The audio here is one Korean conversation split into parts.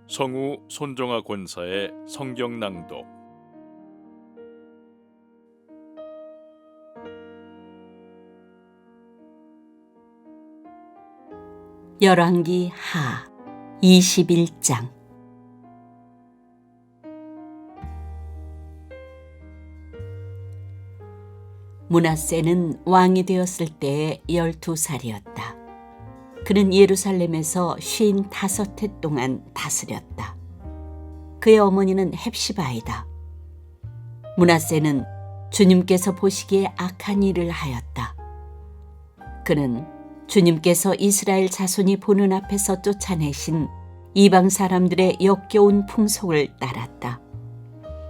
성우 손정아 권사의 성경 낭독. 열왕기 하 21장. 므낫세는 왕이 되었을 때에 12살이었다. 그는 예루살렘에서 55해 동안 다스렸다. 그의 어머니는 헵시바이다. 므낫세는 주님께서 보시기에 악한 일을 하였다. 그는 주님께서 이스라엘 자손이 보는 앞에서 쫓아내신 이방 사람들의 역겨운 풍속을 따랐다.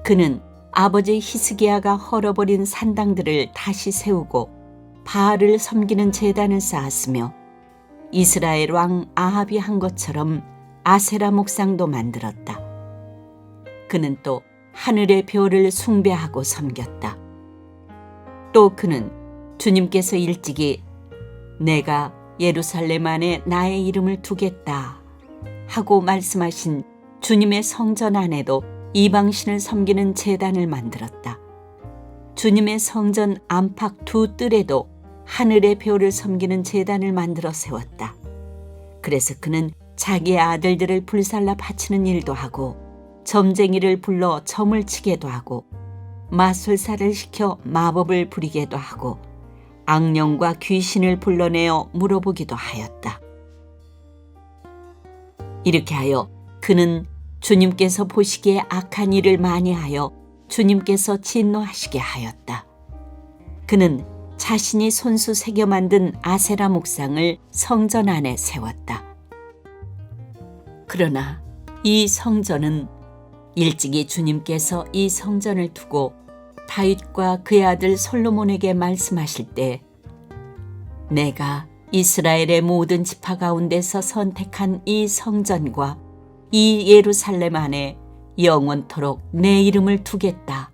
그는 아버지 히스기야가 헐어버린 산당들을 다시 세우고 바알을 섬기는 제단을 쌓았으며 이스라엘 왕 아합이 한 것처럼 아세라 목상도 만들었다. 그는 또 하늘의 별을 숭배하고 섬겼다. 또 그는 주님께서 일찍이 내가 예루살렘 안에 나의 이름을 두겠다 하고 말씀하신 주님의 성전 안에도 이방신을 섬기는 제단을 만들었다. 주님의 성전 안팎 두 뜰에도 하늘의 별을 섬기는 제단을 만들어 세웠다. 그래서 그는 자기의 아들들을 불살라 바치는 일도 하고 점쟁이를 불러 점을 치게도 하고 마술사를 시켜 마법을 부리게도 하고 악령과 귀신을 불러내어 물어보기도 하였다. 이렇게 하여 그는 주님께서 보시기에 악한 일을 많이 하여 주님께서 진노하시게 하였다. 그는 자신이 손수 새겨 만든 아세라 목상을 성전 안에 세웠다. 그러나 이 성전은 일찍이 주님께서 이 성전을 두고 다윗과 그의 아들 솔로몬에게 말씀하실 때 내가 이스라엘의 모든 지파 가운데서 선택한 이 성전과 이 예루살렘 안에 영원토록 내 이름을 두겠다.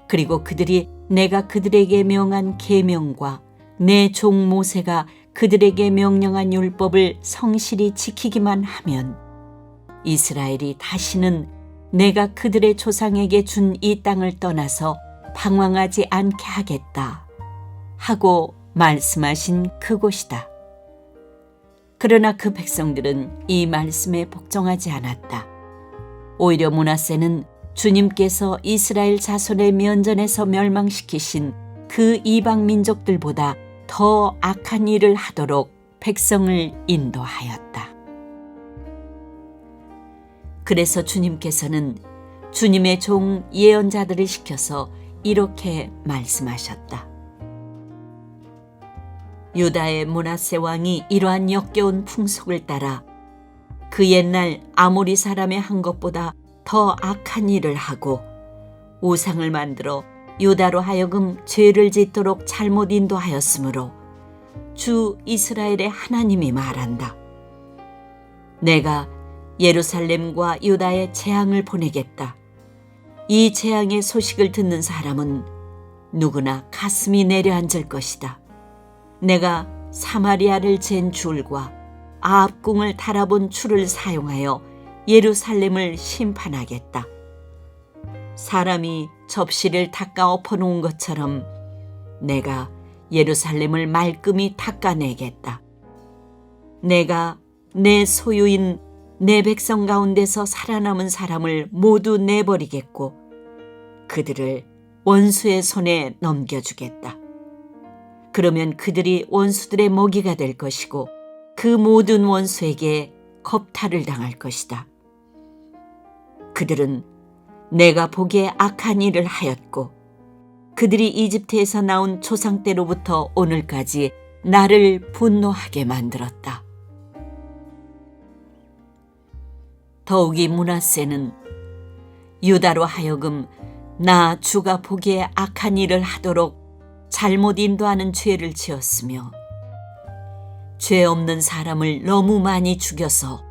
그리고 그들이 내가 그들에게 명한 계명과 내 종 모세가 그들에게 명령한 율법을 성실히 지키기만 하면 이스라엘이 다시는 내가 그들의 조상에게 준 이 땅을 떠나서 방황하지 않게 하겠다 하고 말씀하신 그곳이다. 그러나 그 백성들은 이 말씀에 복종하지 않았다. 오히려 므낫세는 주님께서 이스라엘 자손의 면전에서 멸망시키신 그 이방 민족들보다 더 악한 일을 하도록 백성을 인도하였다. 그래서 주님께서는 주님의 종 예언자들을 시켜서 이렇게 말씀하셨다. 유다의 므낫세 왕이 이러한 역겨운 풍속을 따라 그 옛날 아모리 사람의 한 것보다 더 악한 일을 하고 우상을 만들어 유다로 하여금 죄를 짓도록 잘못 인도하였으므로 주 이스라엘의 하나님이 말한다. 내가 예루살렘과 유다에 재앙을 보내겠다. 이 재앙의 소식을 듣는 사람은 누구나 가슴이 내려앉을 것이다. 내가 사마리아를 잰 줄과 아합궁을 달아본 줄을 사용하여 예루살렘을 심판하겠다. 사람이 접시를 닦아 엎어놓은 것처럼 내가 예루살렘을 말끔히 닦아내겠다. 내가 내 소유인 내 백성 가운데서 살아남은 사람을 모두 내버리겠고 그들을 원수의 손에 넘겨주겠다. 그러면 그들이 원수들의 먹이가 될 것이고 그 모든 원수에게 겁탈을 당할 것이다. 그들은 내가 보기에 악한 일을 하였고 그들이 이집트에서 나온 조상 때로부터 오늘까지 나를 분노하게 만들었다. 더욱이 므낫세는 유다로 하여금 나 주가 보기에 악한 일을 하도록 잘못 인도하는 죄를 지었으며 죄 없는 사람을 너무 많이 죽여서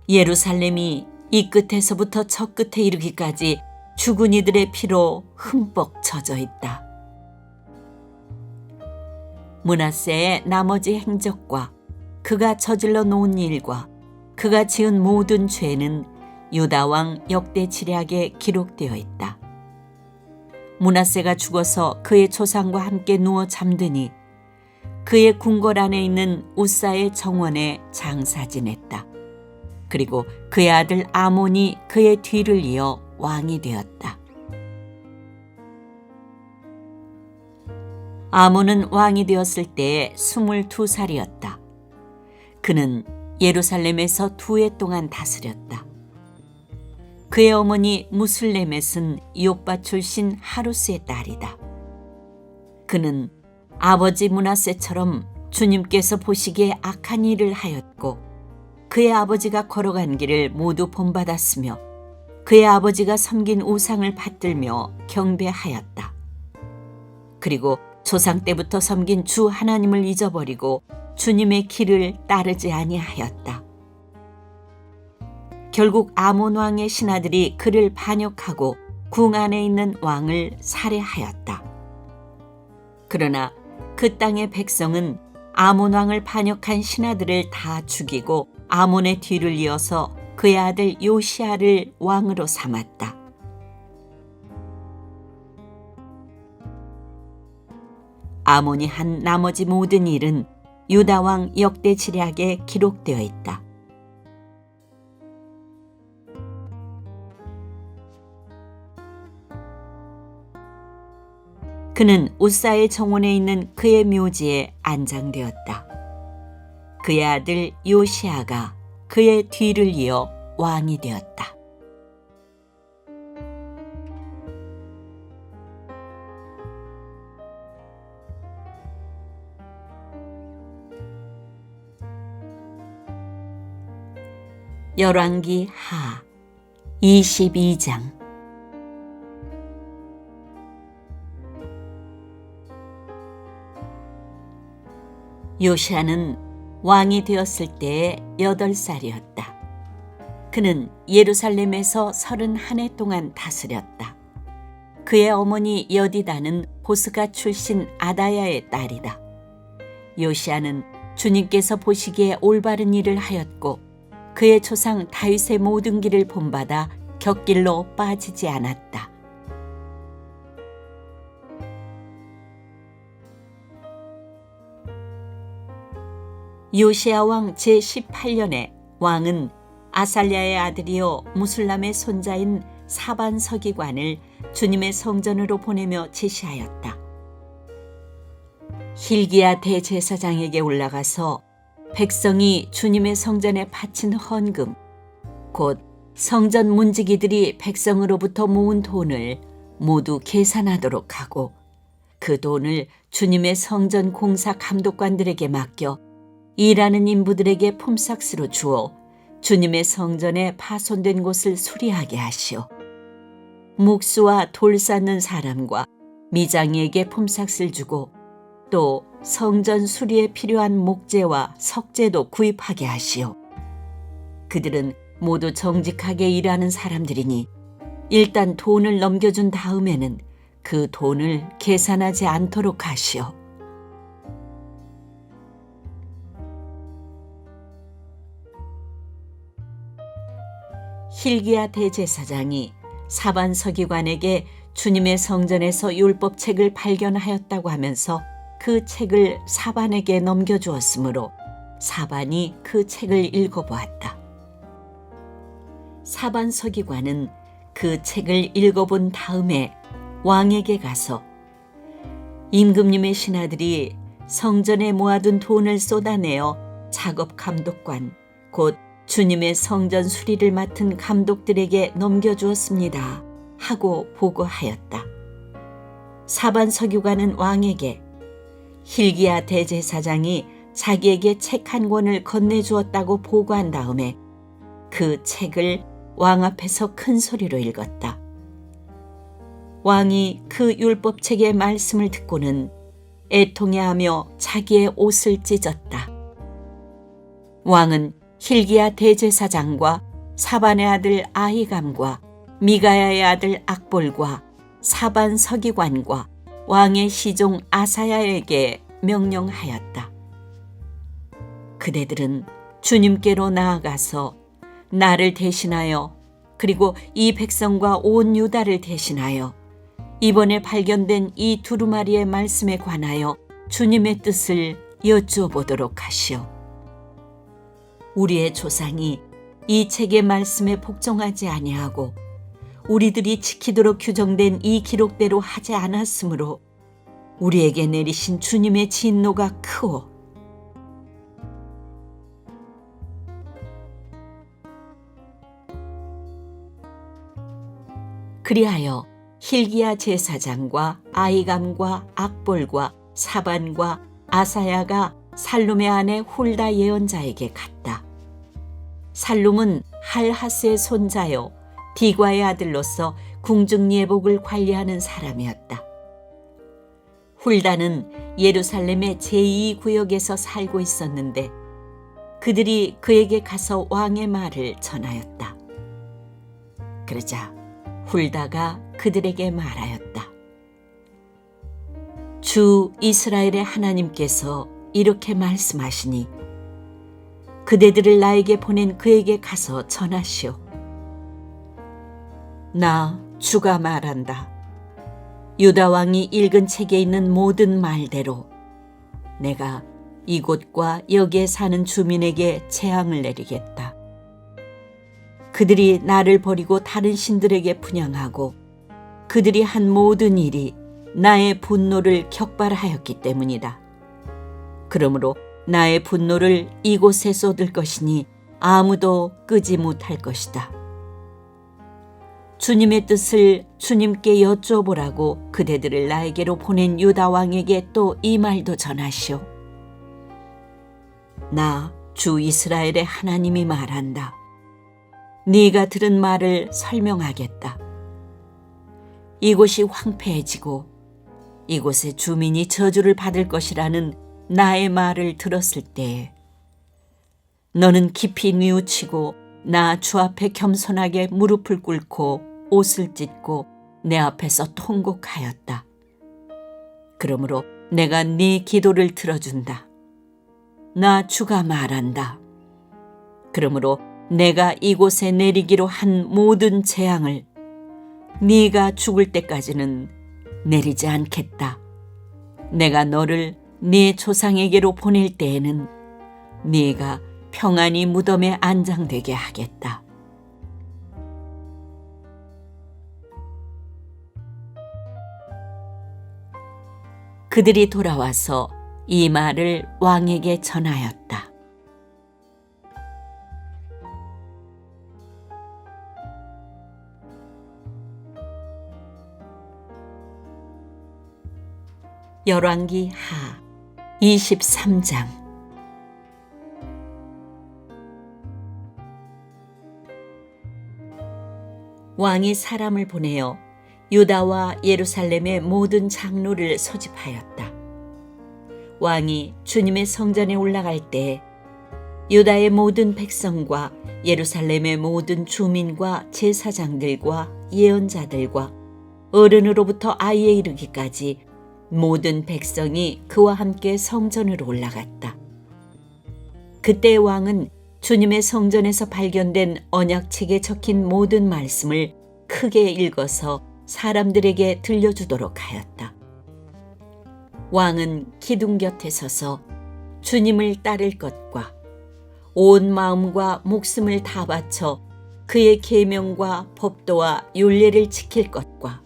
예루살렘이 이 끝에서부터 저 끝에 이르기까지 죽은 이들의 피로 흠뻑 젖어 있다. 므낫세의 나머지 행적과 그가 저질러 놓은 일과 그가 지은 모든 죄는 유다 왕 역대 지략에 기록되어 있다. 므낫세가 죽어서 그의 조상과 함께 누워 잠드니 그의 궁궐 안에 있는 우사의 정원에 장사 지냈다. 그리고 그의 아들 아몬이 그의 뒤를 이어 왕이 되었다. 아몬은 왕이 되었을 때에 22살이었다. 그는 예루살렘에서 2해 동안 다스렸다. 그의 어머니 무슬레멧은 욥바 출신 하루스의 딸이다. 그는 아버지 므낫세처럼 주님께서 보시기에 악한 일을 하였고 그의 아버지가 걸어간 길을 모두 본받았으며 그의 아버지가 섬긴 우상을 받들며 경배하였다. 그리고 조상 때부터 섬긴 주 하나님을 잊어버리고 주님의 길을 따르지 아니하였다. 결국 아몬 왕의 신하들이 그를 반역하고 궁 안에 있는 왕을 살해하였다. 그러나 그 땅의 백성은 아몬 왕을 반역한 신하들을 다 죽이고 아몬의 뒤를 이어서 그의 아들 요시아를 왕으로 삼았다. 아몬이 한 나머지 모든 일은 유다 왕 역대 지략에 기록되어 있다. 그는 우사의 정원에 있는 그의 묘지에 안장되었다. 그의 아들 요시아가 그의 뒤를 이어 왕이 되었다. 열왕기 하 22장. 요시아는 왕이 되었을 때에 8살이었다. 그는 예루살렘에서 31해 동안 다스렸다. 그의 어머니 여디다는 보스가 출신 아다야의 딸이다. 요시아는 주님께서 보시기에 올바른 일을 하였고 그의 조상 다윗의 모든 길을 본받아 곁길로 빠지지 않았다. 요시아 왕 제18년에 왕은 아살랴의 아들이요 무술람의 손자인 사반 서기관을 주님의 성전으로 보내며 지시하였다. hil기야 대제사장에게 올라가서 백성이 주님의 성전에 바친 헌금, 곧 성전 문지기들이 백성으로부터 모은 돈을 모두 계산하도록 하고 그 돈을 주님의 성전 공사 감독관들에게 맡겨 일하는 인부들에게 품삯으로 주어 주님의 성전에 파손된 곳을 수리하게 하시오. 목수와 돌 쌓는 사람과 미장이에게 품삯을 주고 또 성전 수리에 필요한 목재와 석재도 구입하게 하시오. 그들은 모두 정직하게 일하는 사람들이니 일단 돈을 넘겨준 다음에는 그 돈을 계산하지 않도록 하시오. hil기야 대제사장이 사반 서기관에게 주님의 성전에서 율법책을 발견하였다고 하면서 그 책을 사반에게 넘겨주었으므로 사반이 그 책을 읽어보았다. 사반 서기관은 그 책을 읽어본 다음에 왕에게 가서 임금님의 신하들이 성전에 모아둔 돈을 쏟아내어 작업 감독관, 곧 주님의 성전 수리를 맡은 감독들에게 넘겨주었습니다 하고 보고하였다. 사반 서기관은 왕에게 hil기야 대제사장이 자기에게 책 한 권을 건네주었다고 보고한 다음에 그 책을 왕 앞에서 큰 소리로 읽었다. 왕이 그 율법책의 말씀을 듣고는 애통해하며 자기의 옷을 찢었다. 왕은 hil기야 대제사장과 사반의 아들 아히감과 미가야의 아들 악볼과 사반 서기관과 왕의 시종 아사야에게 명령하였다. 그대들은 주님께로 나아가서 나를 대신하여 그리고 이 백성과 온 유다를 대신하여 이번에 발견된 이 두루마리의 말씀에 관하여 주님의 뜻을 여쭈어보도록 하시오. 우리의 조상이 이 책의 말씀에 복종하지 아니하고 우리들이 지키도록 규정된 이 기록대로 하지 않았으므로 우리에게 내리신 주님의 진노가 크오. 그리하여 hil기야 제사장과 아이감과 악볼과 사반과 아사야가 살룸의 아내 훌다 예언자에게 갔다. 살룸은 할하스의 손자요 디과의 아들로서 궁중 예복을 관리하는 사람이었다. 훌다는 예루살렘의 제2구역에서 살고 있었는데 그들이 그에게 가서 왕의 말을 전하였다. 그러자 훌다가 그들에게 말하였다. 주 이스라엘의 하나님께서 이렇게 말씀하시니 그대들을 나에게 보낸 그에게 가서 전하시오. 나 주가 말한다. 유다 왕이 읽은 책에 있는 모든 말대로 내가 이곳과 여기에 사는 주민에게 재앙을 내리겠다. 그들이 나를 버리고 다른 신들에게 분향하고 그들이 한 모든 일이 나의 분노를 격발하였기 때문이다. 그러므로 나의 분노를 이곳에 쏟을 것이니 아무도 끄지 못할 것이다. 주님의 뜻을 주님께 여쭈어보라고 그대들을 나에게로 보낸 유다 왕에게 또 이 말도 전하시오. 나 주 이스라엘의 하나님이 말한다. 네가 들은 말을 설명하겠다. 이곳이 황폐해지고 이곳의 주민이 저주를 받을 것이라는 나의 말을 들었을 때에 너는 깊이 뉘우치고 나 주 앞에 겸손하게 무릎을 꿇고 옷을 찢고 내 앞에서 통곡하였다. 그러므로 내가 네 기도를 들어준다. 나 주가 말한다. 그러므로 내가 이곳에 내리기로 한 모든 재앙을 네가 죽을 때까지는 내리지 않겠다. 내가 너를 네 조상에게로 보낼 때에는 네가 평안히 무덤에 안장되게 하겠다. 그들이 돌아와서 이 말을 왕에게 전하였다. 열왕기 하 23장. 왕이 사람을 보내어 유다와 예루살렘의 모든 장로를 소집하였다. 왕이 주님의 성전에 올라갈 때 유다의 모든 백성과 예루살렘의 모든 주민과 제사장들과 예언자들과 어른으로부터 아이에 이르기까지 모든 백성이 그와 함께 성전으로 올라갔다. 그때 왕은 주님의 성전에서 발견된 언약책에 적힌 모든 말씀을 크게 읽어서 사람들에게 들려주도록 하였다. 왕은 기둥 곁에 서서 주님을 따를 것과 온 마음과 목숨을 다 바쳐 그의 계명과 법도와 율례를 지킬 것과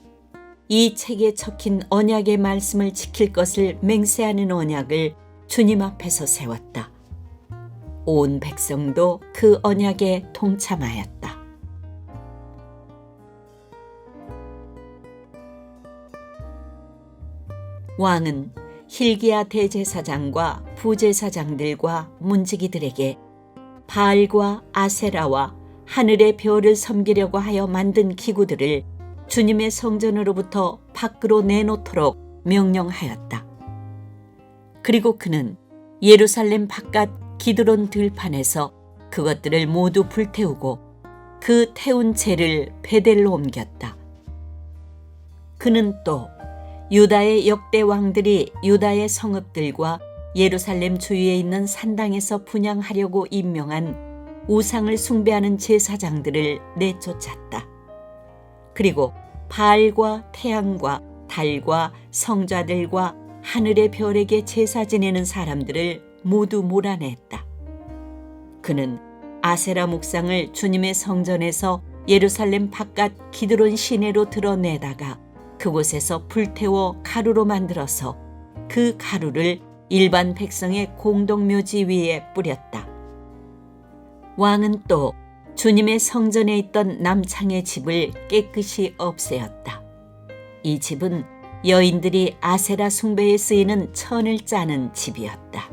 이 책에 적힌 언약의 말씀을 지킬 것을 맹세하는 언약을 주님 앞에서 세웠다. 온 백성도 그 언약에 동참하였다. 왕은 hil기야 대제사장과 부제사장들과 문지기들에게 바알과 아세라와 하늘의 별을 섬기려고 하여 만든 기구들을 주님의 성전으로부터 밖으로 내놓도록 명령하였다. 그리고 그는 예루살렘 바깥 기드론 들판에서 그것들을 모두 불태우고 그 태운 재를 베델로 옮겼다. 그는 또 유다의 역대 왕들이 유다의 성읍들과 예루살렘 주위에 있는 산당에서 분향하려고 임명한 우상을 숭배하는 제사장들을 내쫓았다. 그리고 바알과 태양과 달과 성자들과 하늘의 별에게 제사 지내는 사람들을 모두 몰아냈다. 그는 아세라 목상을 주님의 성전에서 예루살렘 바깥 기드론 시내로 드러내다가 그곳에서 불태워 가루로 만들어서 그 가루를 일반 백성의 공동묘지 위에 뿌렸다. 왕은 또 주님의 성전에 있던 남창의 집을 깨끗이 없애었다. 이 집은 여인들이 아세라 숭배에 쓰이는 천을 짜는 집이었다.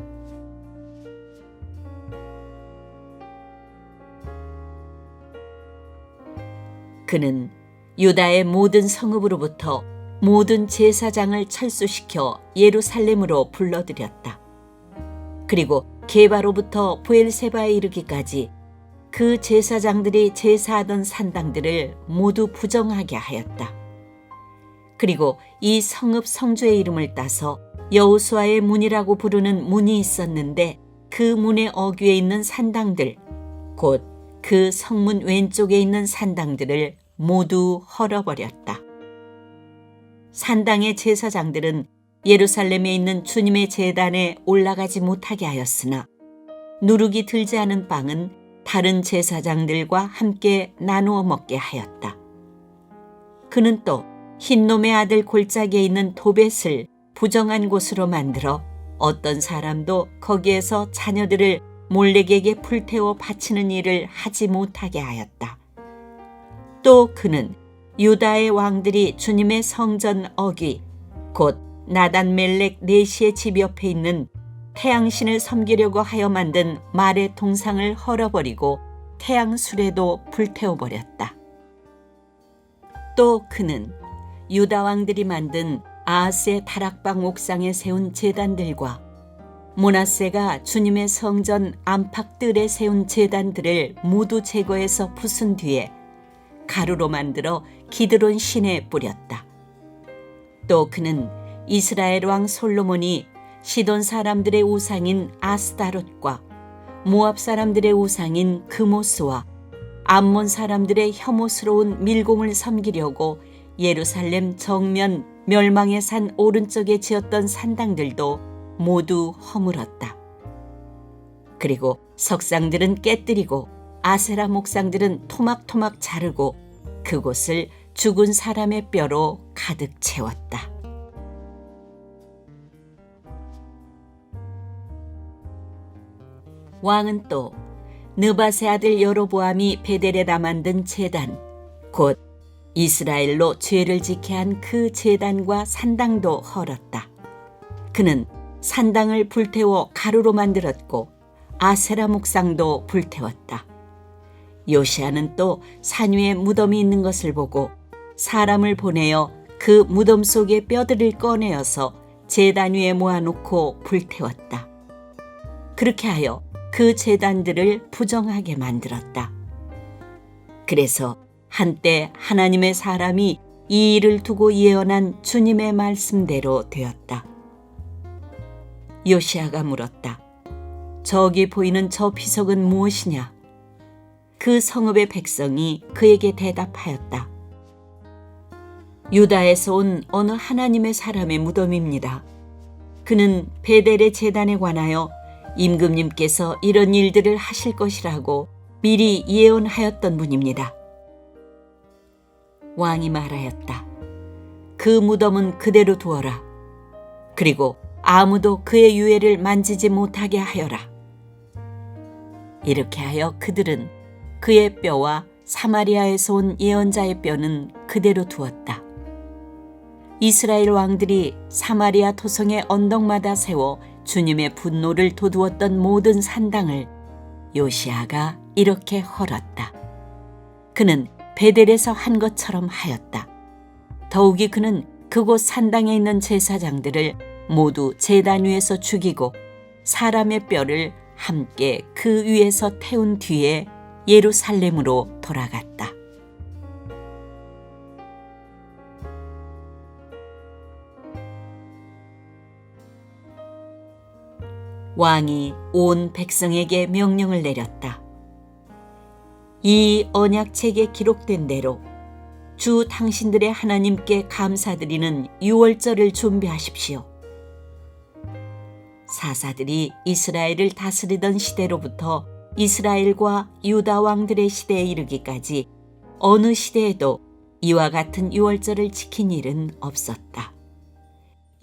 그는 유다의 모든 성읍으로부터 모든 제사장을 철수시켜 예루살렘으로 불러들였다. 그리고 게바로부터 브엘세바에 이르기까지 그 제사장들이 제사하던 산당들을 모두 부정하게 하였다. 그리고 이 성읍 성주의 이름을 따서 여호수아의 문이라고 부르는 문이 있었는데 그 문의 어귀에 있는 산당들, 곧 그 성문 왼쪽에 있는 산당들을 모두 헐어버렸다. 산당의 제사장들은 예루살렘에 있는 주님의 제단에 올라가지 못하게 하였으나 누룩이 들지 않은 빵은 다른 제사장들과 함께 나누어 먹게 하였다. 그는 또 흰놈의 아들 골짜기에 있는 도벳을 부정한 곳으로 만들어 어떤 사람도 거기에서 자녀들을 몰렉에게 불태워 바치는 일을 하지 못하게 하였다. 또 그는 유다의 왕들이 주님의 성전 어귀 곧 나단 멜렉 네시의 집 옆에 있는 태양신을 섬기려고 하여 만든 말의 동상을 헐어버리고 태양수레도 불태워버렸다. 또 그는 유다 왕들이 만든 아하스의 다락방 옥상에 세운 제단들과 므낫세가 주님의 성전 안팎들에 세운 제단들을 모두 제거해서 부순 뒤에 가루로 만들어 기드론 시내에 뿌렸다. 또 그는 이스라엘 왕 솔로몬이 시돈 사람들의 우상인 아스다롯과 모압 사람들의 우상인 그모스와 암몬 사람들의 혐오스러운 밀공을 섬기려고 예루살렘 정면 멸망의 산 오른쪽에 지었던 산당들도 모두 허물었다. 그리고 석상들은 깨뜨리고 아세라 목상들은 토막토막 자르고 그곳을 죽은 사람의 뼈로 가득 채웠다. 왕은 또 느밧의 아들 여로보암이 베델에다 만든 제단, 곧 이스라엘로 죄를 지게 한 그 제단과 산당도 헐었다. 그는 산당을 불태워 가루로 만들었고 아세라 목상도 불태웠다. 요시야는 또 산 위에 무덤이 있는 것을 보고 사람을 보내어 그 무덤 속의 뼈들을 꺼내어서 제단 위에 모아놓고 불태웠다. 그렇게 하여 그 제단들을 부정하게 만들었다. 그래서 한때 하나님의 사람이 이 일을 두고 예언한 주님의 말씀대로 되었다. 요시야가 물었다. 저기 보이는 저 비석은 무엇이냐? 그 성읍의 백성이 그에게 대답하였다. 유다에서 온 어느 하나님의 사람의 무덤입니다. 그는 베델의 제단에 관하여 임금님께서 이런 일들을 하실 것이라고 미리 예언하였던 분입니다. 왕이 말하였다. 그 무덤은 그대로 두어라. 그리고 아무도 그의 유해를 만지지 못하게 하여라. 이렇게 하여 그들은 그의 뼈와 사마리아에서 온 예언자의 뼈는 그대로 두었다. 이스라엘 왕들이 사마리아 토성의 언덕마다 세워 주님의 분노를 돋우었던 모든 산당을 요시야가 이렇게 헐었다. 그는 베델에서 한 것처럼 하였다. 더욱이 그는 그곳 산당에 있는 제사장들을 모두 제단 위에서 죽이고 사람의 뼈를 함께 그 위에서 태운 뒤에 예루살렘으로 돌아갔다. 왕이 온 백성에게 명령을 내렸다. 이 언약책에 기록된 대로 주 당신들의 하나님께 감사드리는 유월절을 준비하십시오. 사사들이 이스라엘을 다스리던 시대로부터 이스라엘과 유다 왕들의 시대에 이르기까지 어느 시대에도 이와 같은 유월절을 지킨 일은 없었다.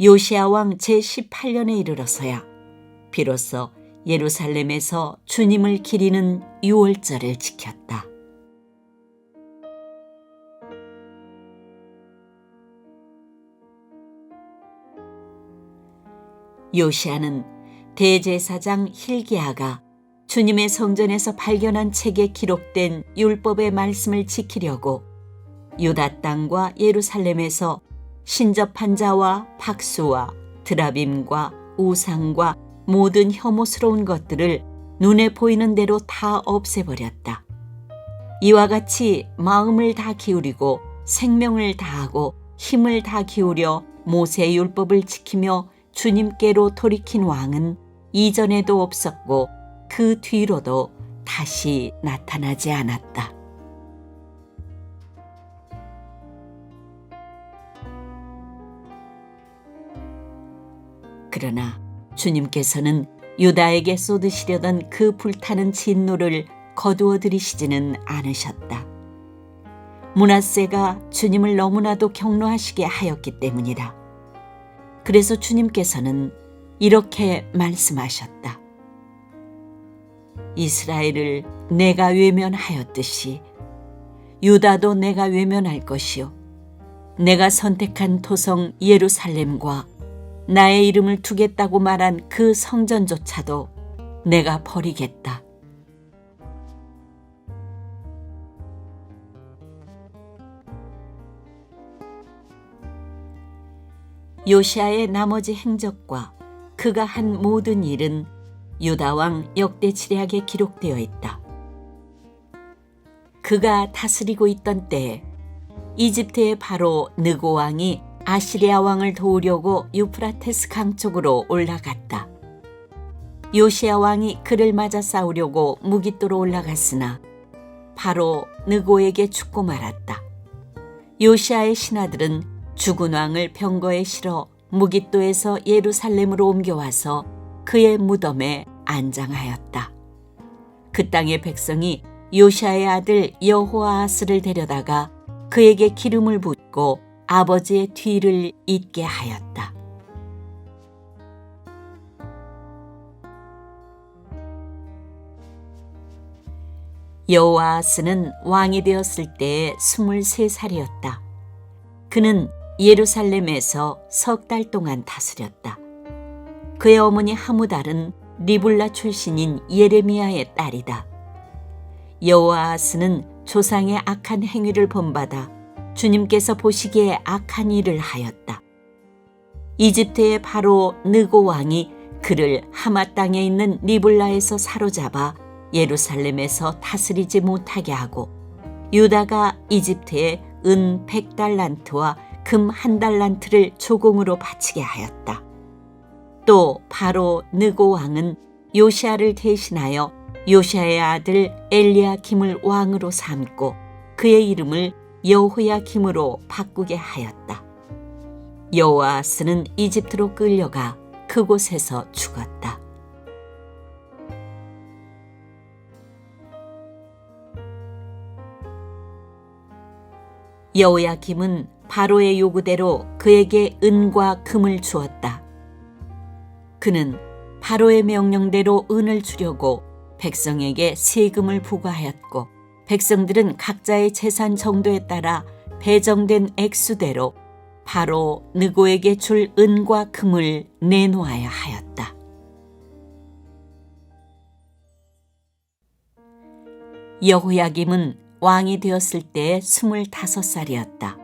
요시야 왕 제18년에 이르러서야 비로소 예루살렘에서 주님을 기리는 유월절을 지켰다. 요시야는 대제사장 hil기야가 주님의 성전에서 발견한 책에 기록된 율법의 말씀을 지키려고 유다 땅과 예루살렘에서 신접한 자와 박수와 드라빔과 우상과 모든 혐오스러운 것들을 눈에 보이는 대로 다 없애버렸다. 이와 같이 마음을 다 기울이고 생명을 다하고 힘을 다 기울여 모세의 율법을 지키며 주님께로 돌이킨 왕은 이전에도 없었고 그 뒤로도 다시 나타나지 않았다. 그러나 주님께서는 유다에게 쏟으시려던 그 불타는 진노를 거두어 들이시지는 않으셨다. 므낫세가 주님을 너무나도 경노하시게 하였기 때문이다. 그래서 주님께서는 이렇게 말씀하셨다. 이스라엘을 내가 외면하였듯이 유다도 내가 외면할 것이요 내가 선택한 토성 예루살렘과 나의 이름을 두겠다고 말한 그 성전조차도 내가 버리겠다. 요시야의 나머지 행적과 그가 한 모든 일은 유다왕 역대지략에 기록되어 있다. 그가 다스리고 있던 때에 이집트의 바로 느고 왕이 아시리아 왕을 도우려고 유프라테스 강 쪽으로 올라갔다. 요시야 왕이 그를 맞아 싸우려고 무깃도로 올라갔으나 바로 느고에게 죽고 말았다. 요시야의 신하들은 죽은 왕을 병거에 실어 무깃도에서 예루살렘으로 옮겨와서 그의 무덤에 안장하였다. 그 땅의 백성이 요시야의 아들 여호아하스를 데려다가 그에게 기름을 붓고 아버지의 뒤를 잇게 하였다. 여호아하스는 왕이 되었을 때에 23살이었다. 그는 예루살렘에서 3달 동안 다스렸다. 그의 어머니 하무달은 리블라 출신인 예레미야의 딸이다. 여호아하스는 조상의 악한 행위를 본받아 주님께서 보시기에 악한 일을 하였다. 이집트의 바로 느고 왕이 그를 하마 땅에 있는 리블라에서 사로잡아 예루살렘에서 다스리지 못하게 하고 유다가 이집트에 은 100달란트와 금 1달란트를 조공으로 바치게 하였다. 또 바로 느고 왕은 요시야를 대신하여 요시야의 아들 엘리야김을 왕으로 삼고 그의 이름을 여호야김으로 바꾸게 하였다. 여호아하스는 이집트로 끌려가 그곳에서 죽었다. 여호야김은 바로의 요구대로 그에게 은과 금을 주었다. 그는 바로의 명령대로 은을 주려고 백성에게 세금을 부과하였고 백성들은 각자의 재산 정도에 따라 배정된 액수대로 바로 느고에게 줄 은과 금을 내놓아야 하였다. 여호야김은 왕이 되었을 때에 25살이었다.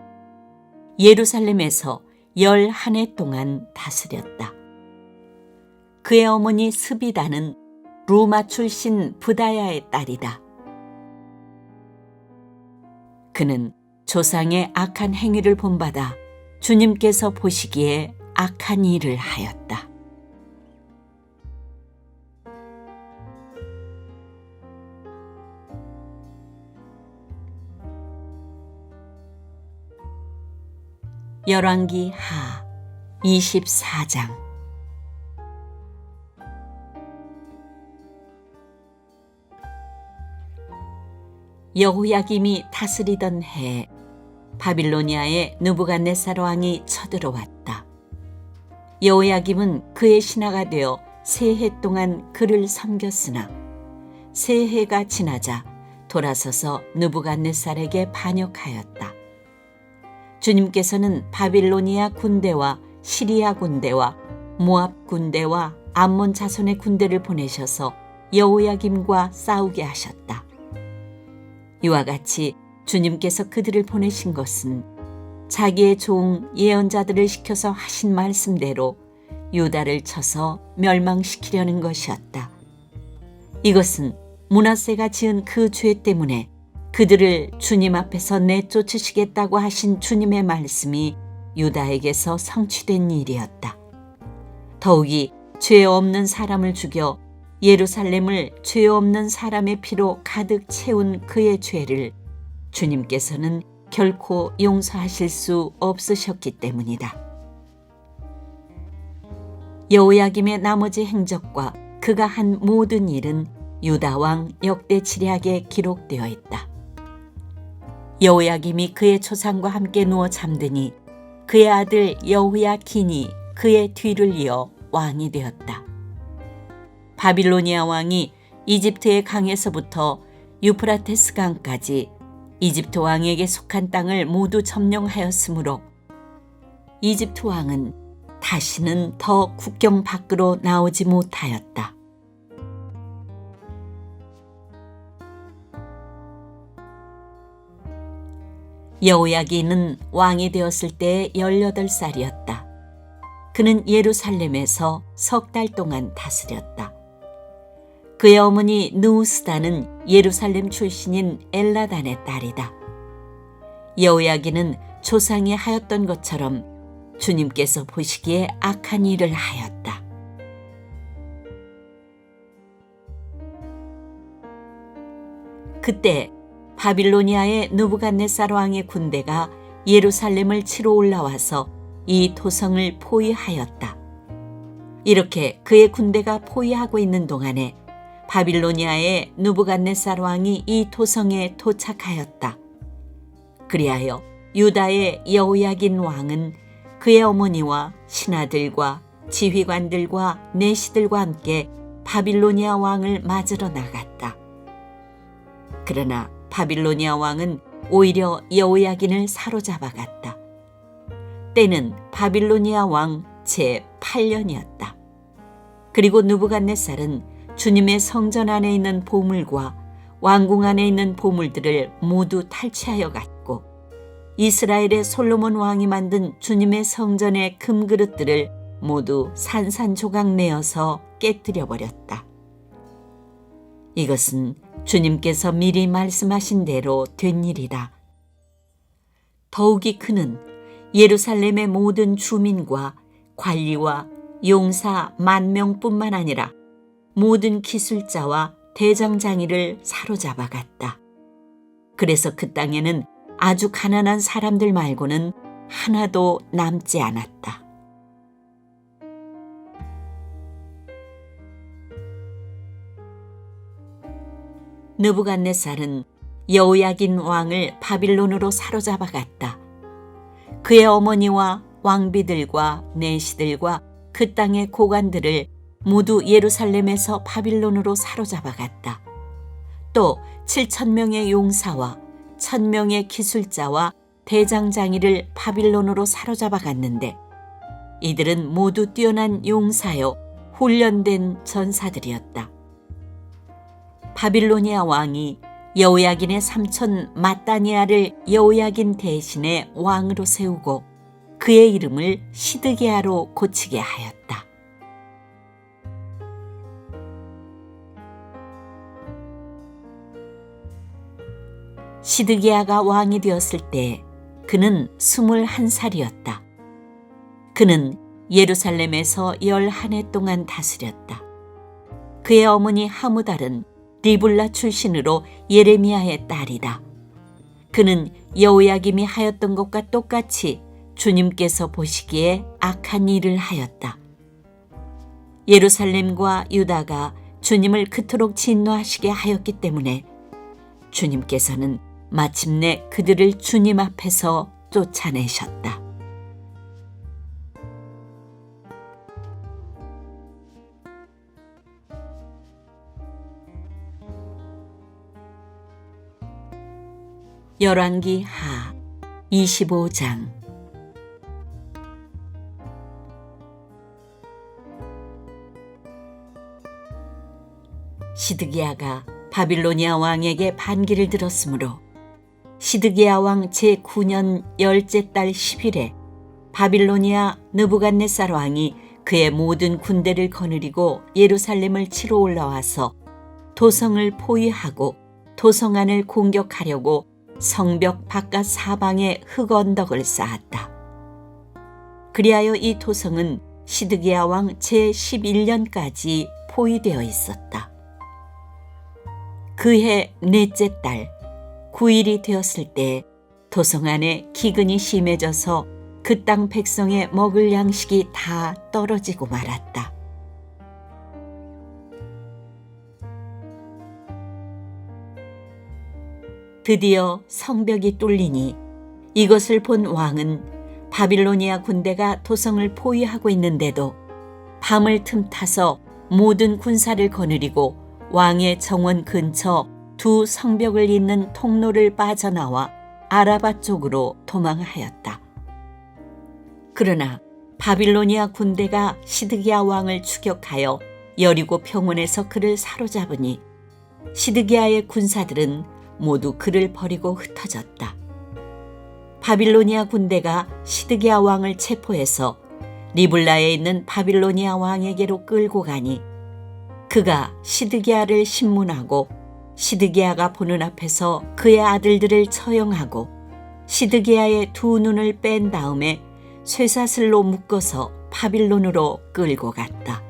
예루살렘에서 11해 동안 다스렸다. 그의 어머니 스비다는 루마 출신 부다야의 딸이다. 그는 조상의 악한 행위를 본받아 주님께서 보시기에 악한 일을 하였다. 열왕기 하 24장. 여호야김이 다스리던 해에 바빌로니아에 느부갓네살 왕이 쳐들어왔다. 여호야김은 그의 신하가 되어 3해 동안 그를 섬겼으나 3해가 지나자 돌아서서 느부갓네살에게 반역하였다. 주님께서는 바빌로니아 군대와 시리아 군대와 모압 군대와 암몬 자손의 군대를 보내셔서 여호야김과 싸우게 하셨다. 이와 같이 주님께서 그들을 보내신 것은 자기의 종 예언자들을 시켜서 하신 말씀대로 유다를 쳐서 멸망시키려는 것이었다. 이것은 므낫세가 지은 그 죄 때문에 그들을 주님 앞에서 내쫓으시겠다고 하신 주님의 말씀이 유다에게서 성취된 일이었다. 더욱이 죄 없는 사람을 죽여 예루살렘을 죄 없는 사람의 피로 가득 채운 그의 죄를 주님께서는 결코 용서하실 수 없으셨기 때문이다. 여호야김의 나머지 행적과 그가 한 모든 일은 유다 왕 역대 지략에 기록되어 있다. 여호야김이 그의 초상과 함께 누워 잠드니 그의 아들 여호야킨이 그의 뒤를 이어 왕이 되었다. 바빌로니아 왕이 이집트의 강에서부터 유프라테스 강까지 이집트 왕에게 속한 땅을 모두 점령하였으므로 이집트 왕은 다시는 더 국경 밖으로 나오지 못하였다. 여호야긴은 왕이 되었을 때 18살이었다. 그는 예루살렘에서 3달 동안 다스렸다. 그의 어머니 느우스다는 예루살렘 출신인 엘라단의 딸이다. 여호야긴은 조상이 하였던 것처럼 주님께서 보시기에 악한 일을 하였다. 그때 바빌로니아의 느부갓네살 왕의 군대가 예루살렘을 치러 올라와서 이 도성을 포위하였다. 이렇게 그의 군대가 포위하고 있는 동안에 바빌로니아의 느부갓네살 왕이 이 도성에 도착하였다. 그리하여 유다의 여호야긴 왕은 그의 어머니와 신하들과 지휘관들과 내시들과 함께 바빌로니아 왕을 맞으러 나갔다. 그러나 바빌로니아 왕은 오히려 여호야긴을 사로잡아갔다. 때는 바빌로니아 왕 제8년이었다. 그리고 느부갓네살은 주님의 성전 안에 있는 보물과 왕궁 안에 있는 보물들을 모두 탈취하여 갔고 이스라엘의 솔로몬 왕이 만든 주님의 성전의 금그릇들을 모두 산산조각 내어서 깨뜨려 버렸다. 이것은 주님께서 미리 말씀하신 대로 된 일이다. 더욱이 그는 예루살렘의 모든 주민과 관리와 용사 10,000명뿐만 아니라 모든 기술자와 대장장이를 사로잡아 갔다. 그래서 그 땅에는 아주 가난한 사람들 말고는 하나도 남지 않았다. 느부갓네살은 여호야긴 왕을 바빌론으로 사로잡아 갔다. 그의 어머니와 왕비들과 내시들과 그 땅의 고관들을 모두 예루살렘에서 바빌론으로 사로잡아 갔다. 또 7,000명의 용사와 1,000명의 기술자와 대장장이를 바빌론으로 사로잡아 갔는데 이들은 모두 뛰어난 용사요 훈련된 전사들이었다. 바빌로니아 왕이 여호야긴의 삼촌 마따니아를 여호야긴 대신에 왕으로 세우고 그의 이름을 시드기야로 고치게 하였다. 시드기야가 왕이 되었을 때 그는 21살이었다. 그는 예루살렘에서 11해 동안 다스렸다. 그의 어머니 하무달은 리블라 출신으로 예레미야의 딸이다. 그는 여호야김이 하였던 것과 똑같이 주님께서 보시기에 악한 일을 하였다. 예루살렘과 유다가 주님을 그토록 진노하시게 하였기 때문에 주님께서는 마침내 그들을 주님 앞에서 쫓아내셨다. 열왕기 하 25장. 시드기야가 바빌로니아 왕에게 반기를 들었으므로 시드기야 왕 제9년 10째 달 10일에 바빌로니아 느부갓네살 왕이 그의 모든 군대를 거느리고 예루살렘을 치러 올라와서 도성을 포위하고 도성 안을 공격하려고 성벽 바깥 사방에 흙언덕을 쌓았다. 그리하여 이 도성은 시드기야 왕 제11년까지 포위되어 있었다. 그해 넷째 달 9일이 되었을 때 도성 안에 기근이 심해져서 그 땅 백성의 먹을 양식이 다 떨어지고 말았다. 드디어 성벽이 뚫리니 이것을 본 왕은 바빌로니아 군대가 도성을 포위하고 있는데도 밤을 틈타서 모든 군사를 거느리고 왕의 정원 근처 두 성벽을 잇는 통로를 빠져나와 아라바 쪽으로 도망하였다. 그러나 바빌로니아 군대가 시드기야 왕을 추격하여 여리고 평원에서 그를 사로잡으니 시드기야의 군사들은 모두 그를 버리고 흩어졌다. 바빌로니아 군대가 시드기야 왕을 체포해서 리블라에 있는 바빌로니아 왕에게로 끌고 가니 그가 시드기야를 신문하고 시드기야가 보는 앞에서 그의 아들들을 처형하고 시드기야의 두 눈을 뺀 다음에 쇠사슬로 묶어서 바빌론으로 끌고 갔다.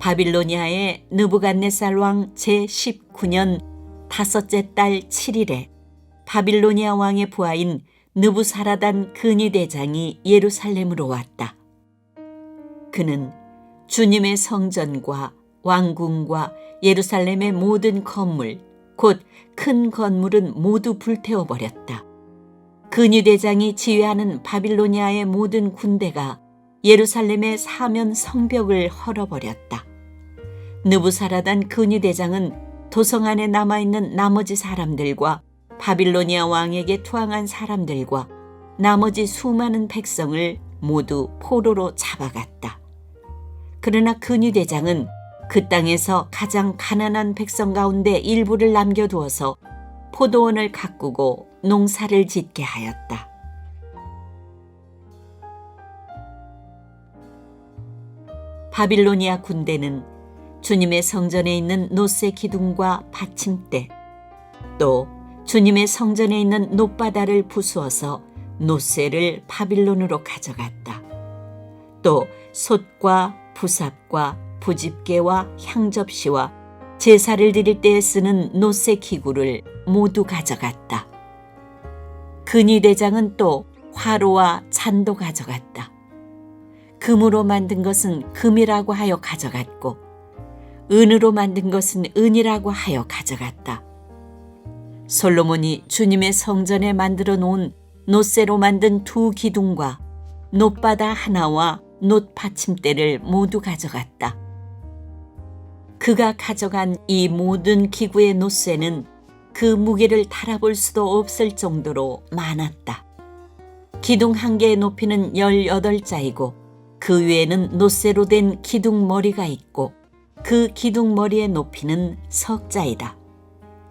바빌로니아의 느부갓네살 왕 제19년 5째 달 7일에 바빌로니아 왕의 부하인 느부사라단 근위대장이 예루살렘으로 왔다. 그는 주님의 성전과 왕궁과 예루살렘의 모든 건물, 곧 큰 건물은 모두 불태워버렸다. 근위대장이 지휘하는 바빌로니아의 모든 군대가 예루살렘의 사면 성벽을 헐어버렸다. 느부사라단 근위대장은 도성 안에 남아있는 나머지 사람들과 바빌로니아 왕에게 투항한 사람들과 나머지 수많은 백성을 모두 포로로 잡아갔다. 그러나 근위대장은 그 땅에서 가장 가난한 백성 가운데 일부를 남겨두어서 포도원을 가꾸고 농사를 짓게 하였다. 바빌로니아 군대는 주님의 성전에 있는 놋새 기둥과 받침대, 또 주님의 성전에 있는 놋바다를 부수어서 놋새를 바빌론으로 가져갔다. 또 솥과 부삽과 부집게와 향접시와 제사를 드릴 때에 쓰는 놋새 기구를 모두 가져갔다. 근위대장은 또 화로와 잔도 가져갔다. 금으로 만든 것은 금이라고 하여 가져갔고 은으로 만든 것은 은이라고 하여 가져갔다. 솔로몬이 주님의 성전에 만들어 놓은 놋새로 만든 두 기둥과 놋바다 하나와 놋 받침대를 모두 가져갔다. 그가 가져간 이 모든 기구의 놋새는 그 무게를 달아볼 수도 없을 정도로 많았다. 기둥 한 개의 높이는 18자이고 그 위에는 놋새로 된 기둥 머리가 있고 그 기둥 머리의 높이는 석자이다.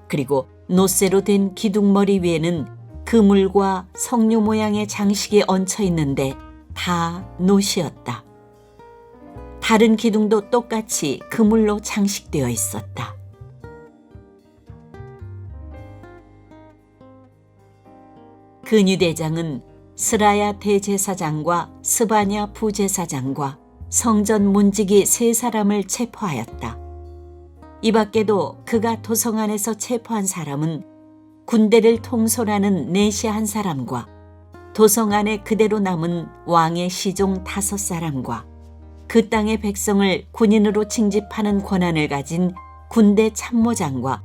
그리고 놋새로 된 기둥 머리 위에는 그물과 석류 모양의 장식이 얹혀 있는데 다 놋이었다. 다른 기둥도 똑같이 그물로 장식되어 있었다. 근위대장은 스라야 대제사장과 스바냐 부제사장과 성전 문지기 3사람을 체포하였다. 이 밖에도 그가 도성 안에서 체포한 사람은 군대를 통솔하는 내시 한 사람과 도성 안에 그대로 남은 왕의 시종 5사람과 그 땅의 백성을 군인으로 징집하는 권한을 가진 군대 참모장과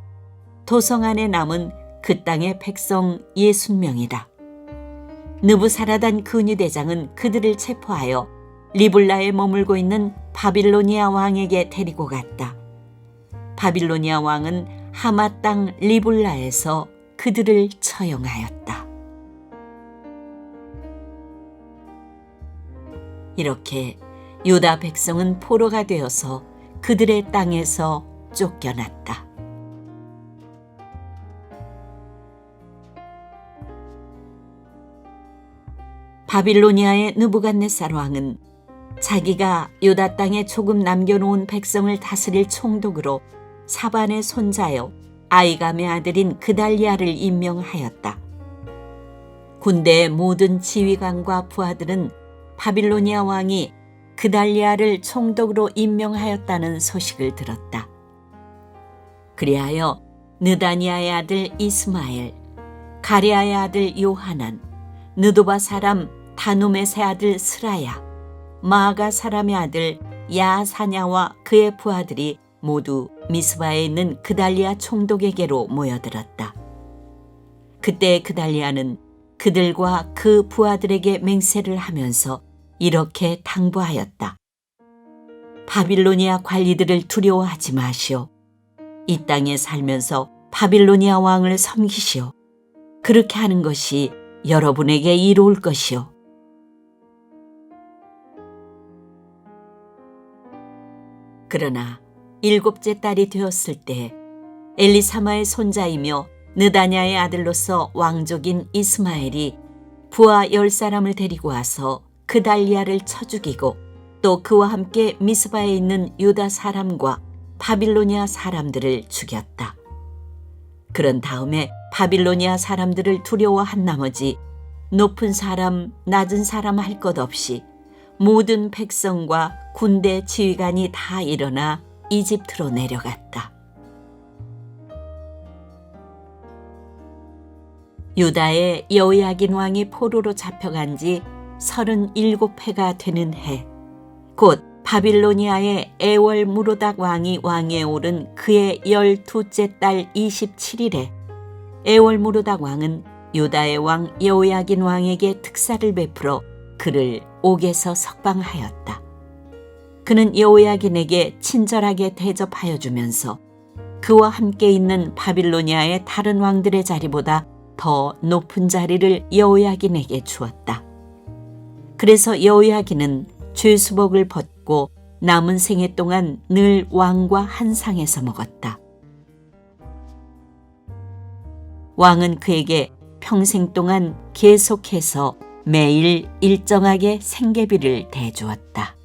도성 안에 남은 그 땅의 백성 60명이라. 느부사라단 근위대장은 그들을 체포하여 리블라에 머물고 있는 바빌로니아 왕에게 데리고 갔다. 바빌로니아 왕은 하마 땅 리블라에서 그들을 처형하였다. 이렇게 유다 백성은 포로가 되어서 그들의 땅에서 쫓겨났다. 바빌로니아의 느부갓네살 왕은 자기가 유다 땅에 조금 남겨놓은 백성을 다스릴 총독으로 사반의 손자여 아이감의 아들인 그달리아를 임명하였다. 군대의 모든 지휘관과 부하들은 바빌로니아 왕이 그달리아를 총독으로 임명하였다는 소식을 들었다. 그리하여 느다니아의 아들 이스마엘, 가랴의 아들 요하난, 느도바 사람 다누메의 아들 스라야, 마아가 사람의 아들 야사냐와 그의 부하들이 모두 미스바에 있는 그달리아 총독에게로 모여들었다. 그때 그달리아는 그들과 그 부하들에게 맹세를 하면서 이렇게 당부하였다. 바빌로니아 관리들을 두려워하지 마시오. 이 땅에 살면서 바빌로니아 왕을 섬기시오. 그렇게 하는 것이 여러분에게 이로울 것이오. 그러나 7째 딸이 되었을 때 엘리사마의 손자이며 느다냐의 아들로서 왕족인 이스마엘이 부하 10사람을 데리고 와서 그달리아를 쳐 죽이고 또 그와 함께 미스바에 있는 유다 사람과 바빌로니아 사람들을 죽였다. 그런 다음에 바빌로니아 사람들을 두려워한 나머지 높은 사람, 낮은 사람 할 것 없이 모든 백성과 군대 지휘관이 다 일어나 이집트로 내려갔다. 유다의 여호야긴 왕이 포로로 잡혀간 지 37해가 되는 해, 곧 바빌로니아의 에월무로닥 왕이 왕위에 오른 그의 12째 달 27일에 에월무로닥 왕은 유다의 왕 여호야긴 왕에게 특사를 베풀어 그를 옥에서 석방하였다. 그는 여호야긴에게 친절하게 대접하여 주면서 그와 함께 있는 바빌로니아의 다른 왕들의 자리보다 더 높은 자리를 여호야긴에게 주었다. 그래서 여호야긴은 죄수복을 벗고 남은 생애 동안 늘 왕과 한 상에서 먹었다. 왕은 그에게 평생 동안 계속해서 매일 일정하게 생계비를 대주었다.